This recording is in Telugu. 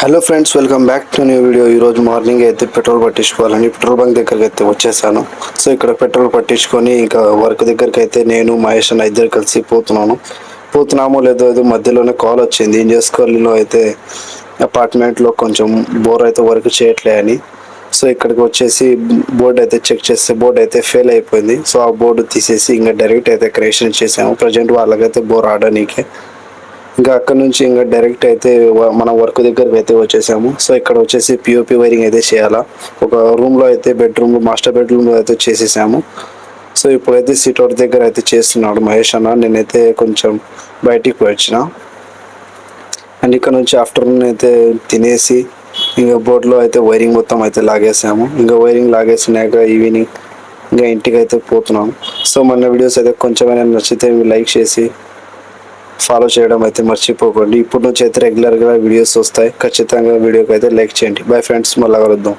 Hello friends, welcome back to new video. ఈరోజు మార్నింగ్ అయితే పెట్రోల్ పట్టించుకోవాలని పెట్రోల్ బంక్ దగ్గరికి అయితే వచ్చేసాను. సో ఇక్కడ పెట్రోల్ పట్టించుకొని ఇంకా వర్క్ దగ్గరికి అయితే నేను మహేష్ అన్న ఇద్దరు కలిసి పోతున్నామో లేదో మధ్యలోనే కాల్ వచ్చింది. ఇండియస్ కాలనీలో అయితే అపార్ట్మెంట్లో కొంచెం బోర్ అయితే వర్క్ చేయట్లే అని. సో ఇక్కడికి వచ్చేసి బోర్డు అయితే చెక్ చేస్తే బోర్డు అయితే ఫెయిల్ అయిపోయింది. సో ఆ బోర్డు తీసేసి ఇంకా డైరెక్ట్ అయితే క్రియేషన్ చేసాము. ప్రజెంట్ వాళ్ళకైతే బోర్ ఆడనీకే ఇంకా అక్కడ నుంచి ఇంకా డైరెక్ట్ అయితే మన వర్క్ దగ్గరికి అయితే వచ్చేసాము. సో ఇక్కడ వచ్చేసి పిఓపి వైరింగ్ అయితే చేయాలా. ఒక రూమ్లో అయితే మాస్టర్ బెడ్రూమ్లో అయితే చేసేసాము. సో ఇప్పుడైతే సిట్అవుట్ దగ్గర అయితే చేస్తున్నాడు మహేష్ అన్న. నేనైతే కొంచెం బయటికి వచ్చిన అండ్ ఇక్కడ నుంచి ఆఫ్టర్నూన్ అయితే తినేసి ఇంకా బోర్డులో అయితే వైరింగ్ మొత్తం అయితే లాగేసాము. ఇంకా వైరింగ్ లాగేసినాక ఈవినింగ్ ఇంకా ఇంటికి అయితే పోతున్నాము. సో మన వీడియోస్ అయితే కొంచెమైనా నచ్చితే లైక్ చేసి ఫాలో చేయడం అయితే మర్చిపోకండి. ఇప్పటి నుంచి అయితే రెగ్యులర్గా వీడియోస్ వస్తాయి. ఖచ్చితంగా వీడియోకి అయితే లైక్ చేయండి. బై ఫ్రెండ్స్, మళ్ళీ కలుద్దాం.